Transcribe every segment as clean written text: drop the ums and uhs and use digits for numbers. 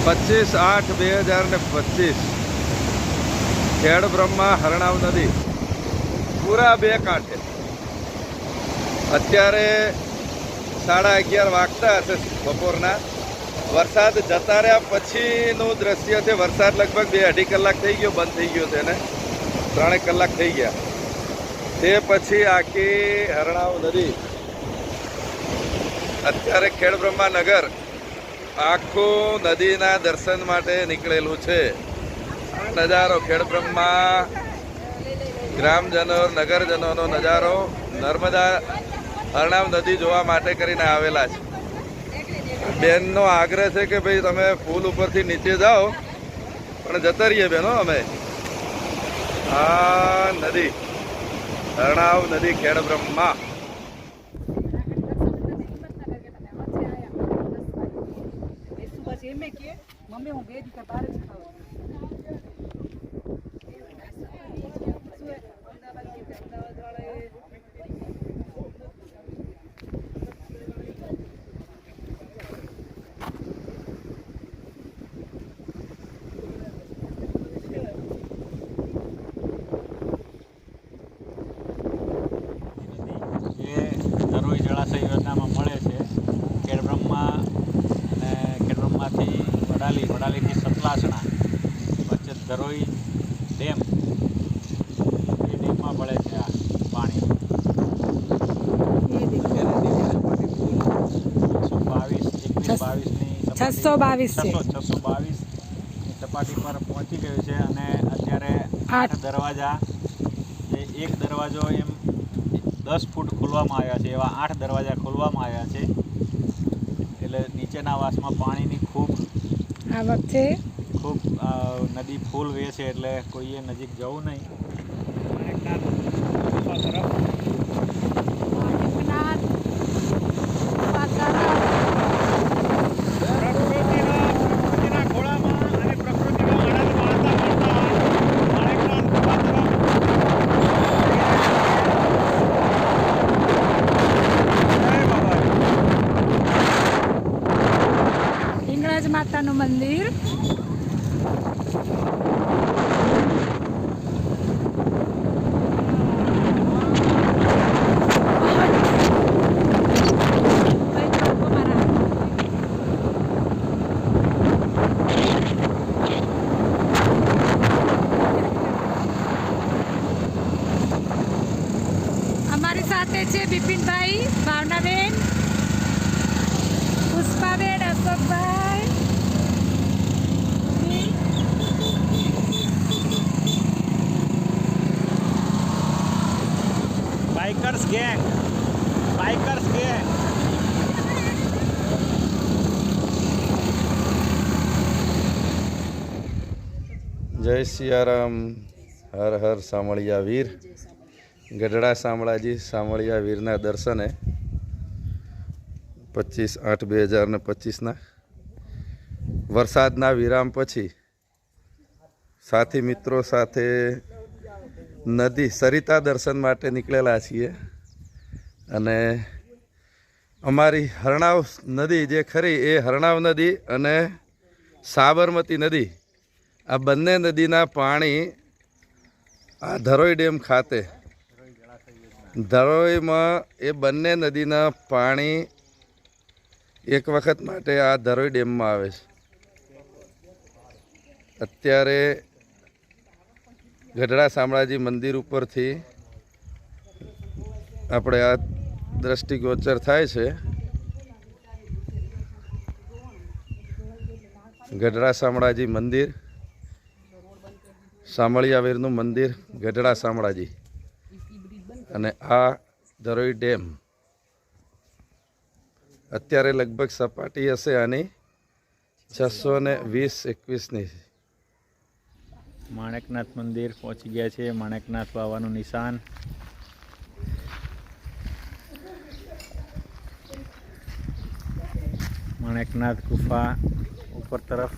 25/8/2025 ખેડબ્રહ્મા હરણાવ નદી પૂરા બે કાંઠે. અત્યારે 11:30 વાગતા હશે બપોરના. વરસાદ જતા રહ્યા પછીનું દ્રશ્ય છે. વરસાદ લગભગ 2-2.5 કલાક થઈ ગયો, બંધ થઈ ગયો છે ને 3 કલાક થઈ ગયા. તે પછી આખી હરણાવ નદી અત્યારે ખેડબ્રહ્મા નગર આખું નદીના દર્શન માટે નીકળેલું છે. નજારો ખેડબ્રહ્મા ગ્રામજનો નગરજનોનો નજારો નર્મદા હરણાવ નદી જોવા માટે કરીને આવેલા છે. બેનનો આગ્રહ છે કે ભાઈ તમે પુલ ઉપરથી નીચે જાઓ, પણ જતા રહીએ બેનો અમે. આ નદી હરણાવ નદી ખેડબ્રહ્મા. મમ્મી હું 2 દિવસ બહાર જ ખાઉં. ધરોઈ જળાશય યોજનામાં મળે છે. ખેડબ્રહ્મા અને ખેડબ્રહ્માથી વડાલીથી સતલાસણા વચ્ચે ધરોઈ ડેમ, એ ડેમમાં મળે છે આ પાણી. 622 સપાટી પર પહોંચી ગયું છે. અને અત્યારે 8 દરવાજા, જે એક દરવાજો એમ 10 ફૂટ ખોલવામાં આવ્યા છે, એવા 8 દરવાજા ખોલવામાં આવ્યા છે. એટલે નીચેના વાસમાં પાણીની ખૂબ આવક છે. ખૂબ નદી ફૂલ વહે છે, એટલે કોઈએ નજીક જવું નહીં. માતાનું મંદિર. અમારી સાથે છે બિપિનભાઈ, ભાવનાબેન, પુષ્પાબેન, અશોકભાઈ. Bikers gang. જય સિયારામ. હર હર સામળિયા વીર. ગઢડા શામળાજી સામળિયા વીરના દર્શને 25/8/2025 વરસાદના વિરામ પછી સાથી મિત્રો સાથે નદી સરિતા દર્શન માટે નીકળેલા છીએ. અને અમારી હરણાવ નદી જે ખરી એ હરણાવ નદી અને સાબરમતી નદી, આ બંને નદીના પાણી આ ધરોઈ ડેમ ખાતે, ધરોઈમાં એ બંને નદીના પાણી એક વખત માટે આ ધરોઈ ડેમમાં આવે છે. અત્યારે ગઢડા શામળાજી મંદિર ઉપરથી આપણે આ દ્રષ્ટિગોચર થાય છે. ગઢડા શામળાજી મંદિર, સામળિયાવીરનું મંદિર ગઢડા શામળાજી, અને આ ધરોઈ ડેમ. અત્યારે લગભગ સપાટી હશે આની 620-21ની. માણેકનાથ મંદિર પહોંચી ગયા છે. માણેકનાથ બાવાનું નિશાન. માણેકનાથ ગુફા ઉપર તરફ.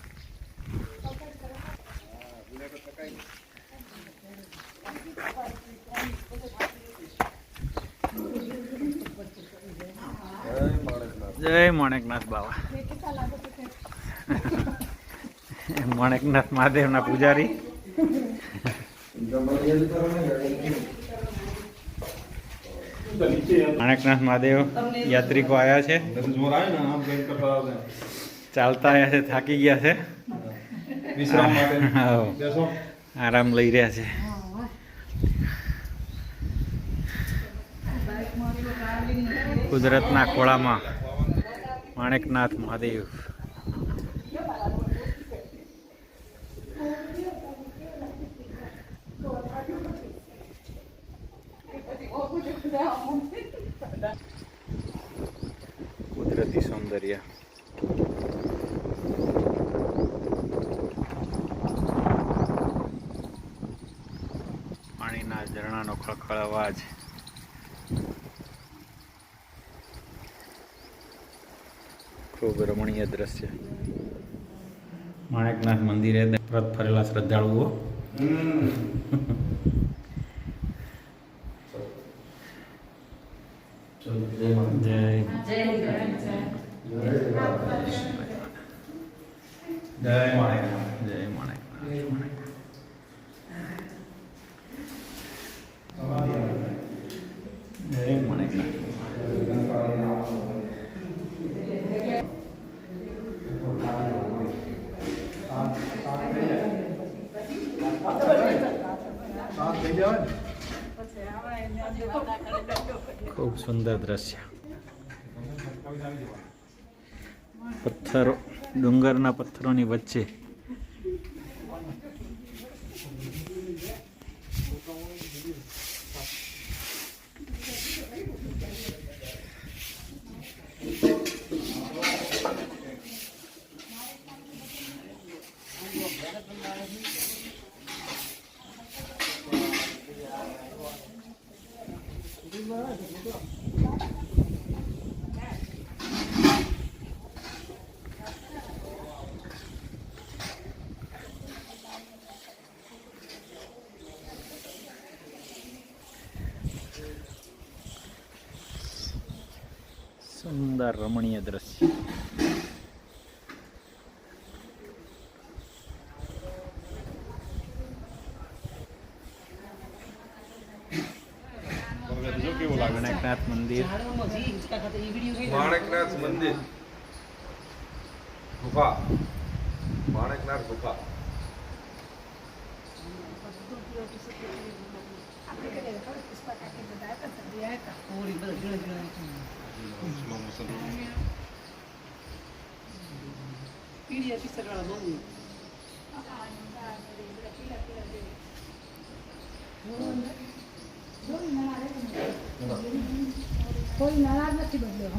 જય માણેકનાથ બાવા. માણેકનાથ મહાદેવના પૂજારી. માણેકનાથ મહાદેવ યાત્રિકો આવ્યા છે, ચાલતા આવ્યા છે, થાકી ગયા છે, આરામ લઈ રહ્યા છે. કુદરતના ખોળામાં માણેકનાથ મહાદેવ. કુદરતી સૌંદર્ય. પાણીના ઝરણાનો ખળખળ અવાજ. ખૂબ રમણીય દ્રશ્ય. માણેકનાથ મંદિરે પરત ફરેલા શ્રદ્ધાળુઓ. જય ખૂબ સુંદર દ્રશ્ય. પથ્થરો, ડુંગરના પથ્થરોની વચ્ચે સુંદર રમણીય દ્રશ્ય. માણેકનાથ મંદિર. માણેકનાથ મંદિર ગુફા. માણેકનાથ ગુફા. કોઈ નારાજ નથી બદલ્યો.